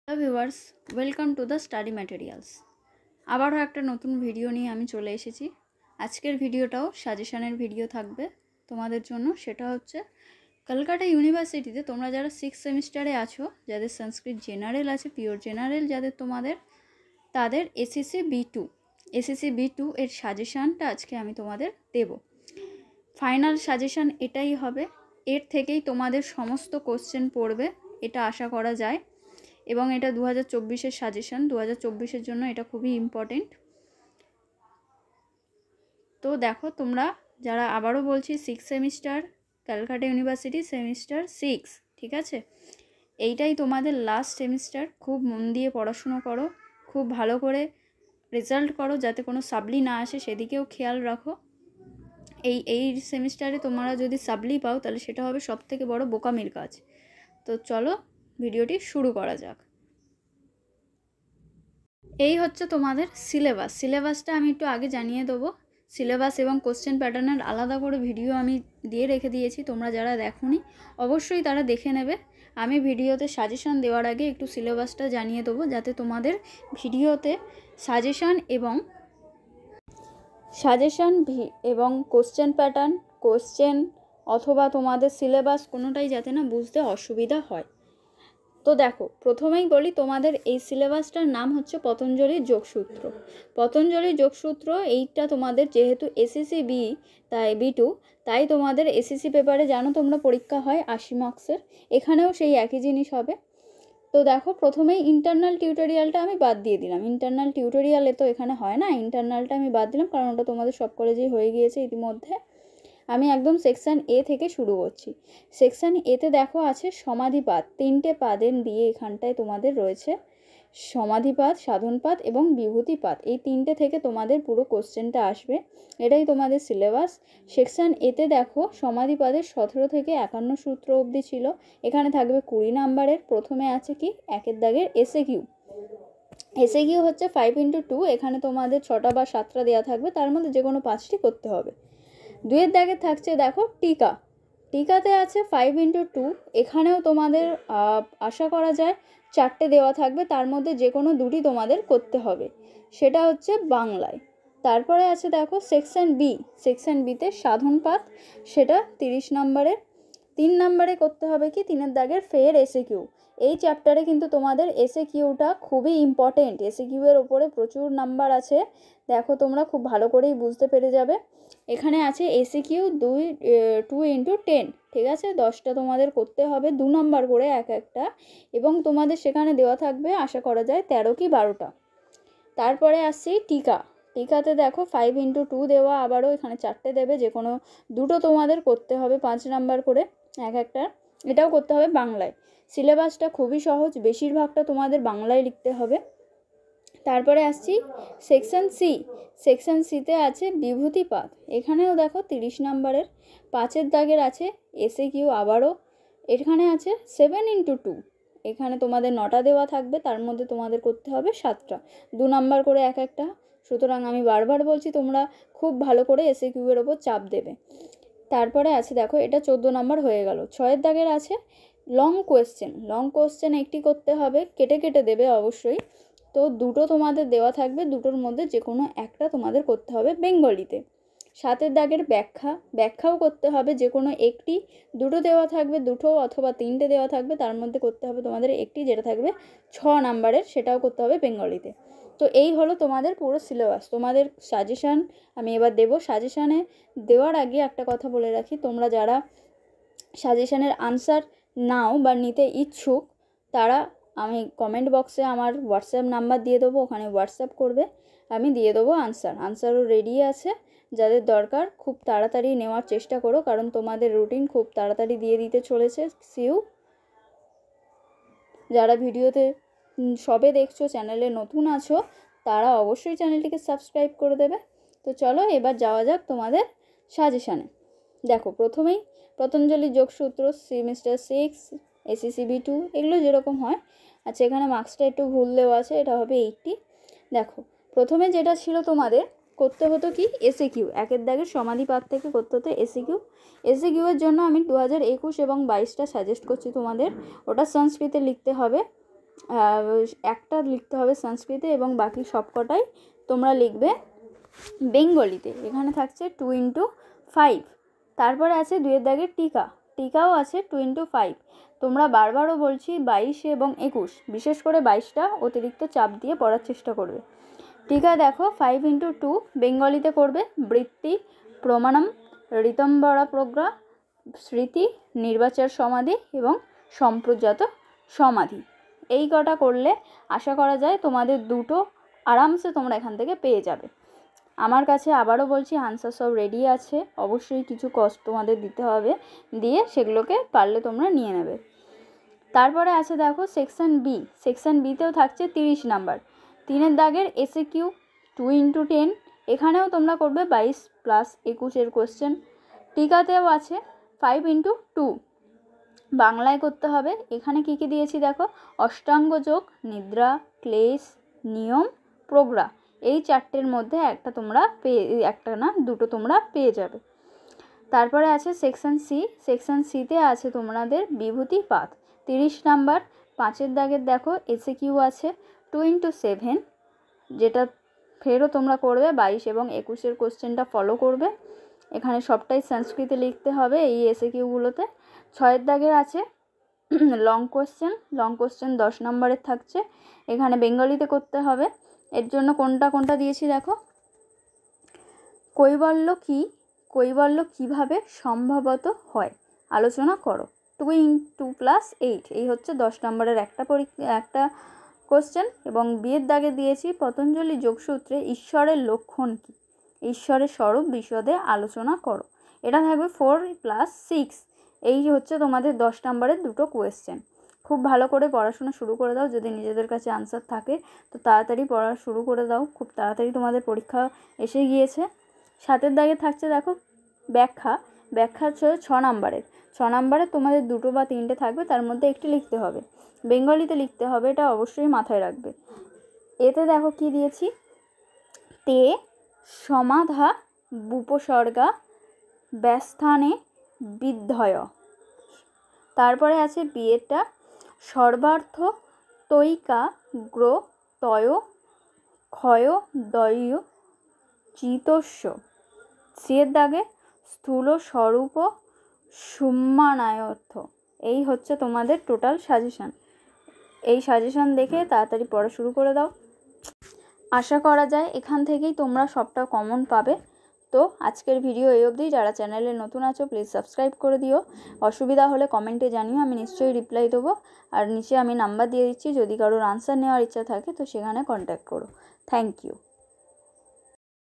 Hello viewers, welcome to the study materials. আবারও একটা নতুন ভিডিও নিয়ে আমি চলে এসেছি। আজকের ভিডিওটাও সাজেশনের ভিডিও থাকবে তোমাদের জন্য। সেটা হচ্ছে কলকাতা ইউনিভার্সিটিতে তোমরা যারা 6th সেমিস্টারে আছো, যাদের সংস্কৃত জেনারেল আছে, পিওর জেনারেল যাদের তোমাদের, তাদের এসএসসি বি টু এর সাজেশানটা আজকে আমি তোমাদের দেব। ফাইনাল সাজেশান এটাই হবে, এর থেকেই তোমাদের সমস্ত কোশ্চেন পড়বে এটা আশা করা যায়। এবং এটা 2024-এর সাজেশন, 2024-এর জন্য এটা খুবই ইম্পর্টেন্ট। তো দেখো, তোমরা যারা, আবারও বলছি, 6th semester Calcutta university semester 6, ঠিক আছে, এইটাই তোমাদের লাস্ট সেমিস্টার। খুব মন দিয়ে পড়াশুনো করো, খুব ভালো করে রেজাল্ট করো, যাতে কোনো সাপ্লি না আসে সেদিকেও খেয়াল রাখো। এই সেমিস্টারে তোমরা যদি সাপ্লি পাও তাহলে সেটা হবে সবথেকে বড় বোকামির কাজ। তো চলো ভিডিওটি শুরু করা যাক। এই হচ্ছে তোমাদের সিলেবাসটা আমি একটু আগে জানিয়ে দেবো। সিলেবাস এবং কোশ্চেন প্যাটার্নের আলাদা করে ভিডিও আমি দিয়ে রেখে দিয়েছি, তোমরা যারা দেখোনি অবশ্যই তারা দেখে নেবে। আমি ভিডিওতে সাজেশন দেওয়ার আগে একটু সিলেবাসটা জানিয়ে দেবো, যাতে তোমাদের ভিডিওতে সাজেশন এবং কোশ্চেন প্যাটার্ন, অথবা তোমাদের সিলেবাস কোনোটাই যাতে না বুঝতে অসুবিধা হয়। তো দেখো, প্রথমেই বলি, তোমাদের এই সিলেবাসটার নাম হচ্ছে পতঞ্জলির যোগসূত্র। এইটা তোমাদের যেহেতু এসএসসি বি2, তাই তোমাদের এসএসসি পেপারে জানো তোমরা পরীক্ষা হয় 80 মার্কসের, এখানেও সেই একই জিনিস হবে। তো দেখো, প্রথমেই ইন্টারনাল টিউটোরিয়ালটা আমি বাদ দিয়ে দিলাম। ইন্টারনাল টিউটোরিয়ালে তো এখানে হয় না, ইন্টারনালটা আমি বাদ দিলাম, কারণ ওটা তোমাদের সব কলেজেই হয়ে গিয়েছে ইতিমধ্যে। আমি একদম সেকশন এ থেকে শুরু করছি। সেকশন এতে দেখো আছে সমাধিপাত, 3টে পাদের দিয়ে এখানটায় তোমাদের রয়েছে সমাধিপাত, সাধনপাত এবং বিভূতিপাত। এই 3টে থেকে তোমাদের পুরো কোশ্চেনটা আসবে, এটাই তোমাদের সিলেবাস। সেকশন এতে দেখো সমাধিপাদের 17 থেকে 51 সূত্র অবধি ছিল, এখানে থাকবে 20 নাম্বারের। প্রথমে আছে কি, 1 দাগের এসএ কিউ হচ্ছে 5x2, এখানে তোমাদের 6টা বা 7টা দেওয়া থাকবে, তার মধ্যে যে কোনো 5টি করতে হবে। 2 দাগে থাকছে দেখো টিকাতে আছে 5x2, এখানেও তোমাদের আশা করা যায় 4টে দেওয়া থাকবে, তার মধ্যে যে কোনো 2টি তোমাদের করতে হবে, সেটা হচ্ছে বাংলায়। তারপরে আছে দেখো সেকশন বিতে সাধনপাত, সেটা 30 নম্বরের। 3 নম্বরে করতে হবে কি, 3 দাগের ফের এসএ কিউ। এই চ্যাপ্টারে কিন্তু তোমাদের এসএ কিউটা খুবই ইম্পর্টেন্ট, এসএ কিউ এর ওপরে প্রচুর নাম্বার আছে, দেখো তোমরা খুব ভালো করেই বুঝতে পেরে যাবে। এখানে আছে এসএ কিউ 2x10, ঠিক আছে, 10টা তোমাদের করতে হবে, 2 নম্বর করে একটা, এবং তোমাদের সেখানে দেওয়া থাকবে আশা করা যায় 13 কি 12টা। তারপরে আসছি টিকাতে দেখো 5x2 দেওয়া, আবারও এখানে 4টে দেবে, যে কোনো 2টো তোমাদের করতে হবে 5 নাম্বার করে একটা, এটাও করতে হবে বাংলায়। সিলেবাসটা খুবই সহজ, বেশিরভাগটা তোমাদের বাংলায় লিখতে হবে। তারপরে আসছি সেকশন সিতে আছে বিভূতিপাত, এখানেও দেখো 30 নম্বরের 5 দাগের আছে এসএ কিউ, আবারও এখানে আছে 7x2, এখানে তোমাদের 9টা দেওয়া থাকবে, তার মধ্যে তোমাদের করতে হবে 7টা, 2 নাম্বার করে একটা। সুতরাং আমি বারবার বলছি, তোমরা খুব ভালো করে এসএ কিউ এর ওপর চাপ দেবে। তারপরে আছে দেখো, এটা 14 নম্বর হয়ে গেল। 6 দাগের আছে লং কোয়েশ্চেন একটি করতে হবে, কেটে দেবে অবশ্যই। তো 2টো তোমাদের দেওয়া থাকবে, 2টোর মধ্যে যে কোনো একটা তোমাদের করতে হবে বেঙ্গলিতে। 7 দাগের ব্যাখ্যাও করতে হবে, যে কোনো একটি, 2টো দেওয়া থাকবে, 2টো অথবা 3টে দেওয়া থাকবে, তার মধ্যে করতে হবে তোমাদের একটি, যেটা থাকবে 6 নাম্বারের, সেটাও করতে হবে বেঙ্গলিতে। তো এই হলো তোমাদের পুরো সিলেবাস। তোমাদের সাজেশান আমি এবার দেবো। সাজেশানে দেওয়ার আগে একটা কথা বলে রাখি, তোমরা যারা সাজেশানের আনসার নাও বা নিতে ইচ্ছুক, তারা, আমি কমেন্ট বক্সে আমার হোয়াটসঅ্যাপ নাম্বার দিয়ে দেবো, ওখানে হোয়াটসঅ্যাপ করবে, আমি দিয়ে দেবো আনসারও রেডি আছে। যাদের দরকার খুব তাড়াতাড়ি নেওয়ার চেষ্টা করো, কারণ তোমাদের রুটিন খুব তাড়াতাড়ি দিয়ে দিতে চলেছে সিইউ। যারা ভিডিওতে সবে দেখছো, চ্যানেলে নতুন আছো, তারা অবশ্যই চ্যানেলটিকে সাবস্ক্রাইব করে দেবে। তো চলো এবার যাওয়া যাক তোমাদের সাজেশানে। দেখো, প্রথমেই পতঞ্জলির যোগসূত্র সেমিস্টার 6 এসএসসি বি2, এগুলো যেরকম হয়। আচ্ছা, এখানে মার্কসটা একটু ভুল দেওয়া আছে, এটা হবে 80। দেখো, প্রথমে যেটা ছিল তোমাদের করতে হতো কি, এসএ কিউ 1 দাগের সমাধিপাত থেকে করতে হতো এসএ কিউ এর জন্য আমি 2021 এবং 22টা সাজেস্ট করছি তোমাদের, ওটা সংস্কৃতে লিখতে হবে। একটা লিখতে হবে সংস্কৃতে এবং বাকি সবকটাই তোমরা লিখবে বেঙ্গলিতে। এখানে থাকছে 2x5। তারপরে আছে 2-এর দাগের টিকা, টিকাও আছে 2x5। তোমরা বারবারও বলছি 22 এবং 21, বিশেষ করে 22টা অতিরিক্ত চাপ দিয়ে পড়ার চেষ্টা করবে। টিকা দেখো 5x2 বেঙ্গলিতে করবে। বৃত্তি, প্রমাণম, ঋতম্বরা প্রজ্ঞা, স্মৃতি, নির্বাচার সমাধি এবং সম্প্রজাত সমাধি, এই কটা করলে আশা করা যায় তোমাদের দুটো আরামসে তোমরা এখান থেকে পেয়ে যাবে। আমার কাছে আবারও বলছি আনসার সব রেডি আছে, অবশ্যই কিছু কষ্ট তোমাদের দিতে হবে, দিয়ে সেগুলোকে পারলে তোমরা নিয়ে নেবে। তারপরে আছে দেখো সেকশন বি, সেকশন বিতেও থাকছে 30 নাম্বার। 3-এর দাগের SAQ 2x10, এখানেও তোমরা করবে 22 + 21-এর কোশ্চেন। টিকাতেও আছে 5x2, বাংলায় করতে হবে। এখানে কি কি দিয়েছি দেখো, অষ্টাঙ্গ যোগ, নিদ্রা, ক্লেশ, নিয়ম, প্রজ্ঞা, এই 4টের মধ্যে একটা না দুটো তোমরা পেয়ে যাবে। তারপরে আছে সেকশন সি, সেকশন সিতে আছে তোমাদের বিভূতিপাত 30 নাম্বার। 5-এর দাগের দেখো SAQ আছে 2x7, যেটা ফেরও তোমরা করবে 22 এবং 21-এর কোশ্চেনটা ফলো করবে। এখানে সবটাই সংস্কৃতে লিখতে হবে এই SAQগুলোতে। 6-এর দাগের আছে লং কোশ্চেন, লং কোশ্চেন 10 নম্বরের থাকছে, এখানে বেঙ্গলিতে করতে হবে। এর জন্য কোনটা কোনটা দিয়েছি দেখো, কৈবল্য কি, কৈবল্য কিভাবে সম্ভবত হয় আলোচনা করো, 2x2+8, এই হচ্ছে 10 নম্বরের একটা কোশ্চেন। এবং বিয়ের দাগে দিয়েছি পতঞ্জলি যোগসূত্রে ঈশ্বরের লক্ষণ কি, ঈশ্বরের স্বরূপ বিশদে আলোচনা করো, এটা থাকবে 4+6, এই হচ্ছে তোমাদের 10 নম্বরের দুটো কোয়েশ্চেন। খুব ভালো করে পড়াশোনা শুরু করে দাও, যদি নিজেদের কাছে আনসার থাকে তো তাড়াতাড়ি পড়া শুরু করে দাও, খুব তাড়াতাড়ি তোমাদের পরীক্ষা এসে গিয়েছে। 7-এর দাগে থাকছে দেখো ব্যাখ্যা, ব্যাখ্যা হচ্ছে 6 নম্বরের। 6 নম্বরে তোমাদের 2 বা 3টে থাকবে, তার মধ্যে একটি লিখতে হবে, বেঙ্গলিতে লিখতে হবে, এটা অবশ্যই মাথায় রাখবে। এতে দেখো কি দিয়েছি, তে সমাধা উপসর্গা ব্যস্থানে বিদ্ধয়। তারপরে আছে বিয়েটা সর্বার্থ তৈকা গ্র তয় ক্ষয় দয় চিতস্য। সিয়ের দাগে স্থূল স্বরূপ সম্মানায়র্থ। এই হচ্ছে তোমাদের টোটাল সাজেশান। এই সাজেশান দেখে তাড়াতাড়ি পড়া শুরু করে দাও, আশা করা যায় এখান থেকেই তোমরা সবটা কমন পাবে। তো আজকের ভিডিও এই অবধি। যারা চ্যানেলে নতুন আছো প্লিজ সাবস্ক্রাইব করে দিও, অসুবিধা হলে কমেন্টে জানিও, আমি নিশ্চয়ই রিপ্লাই দেবো। আর নিচে আমি নাম্বার দিয়ে দিচ্ছি, যদি কারোর আনসার নেওয়ার ইচ্ছা থাকে তো সেখানে কন্ট্যাক্ট করো। Thank you.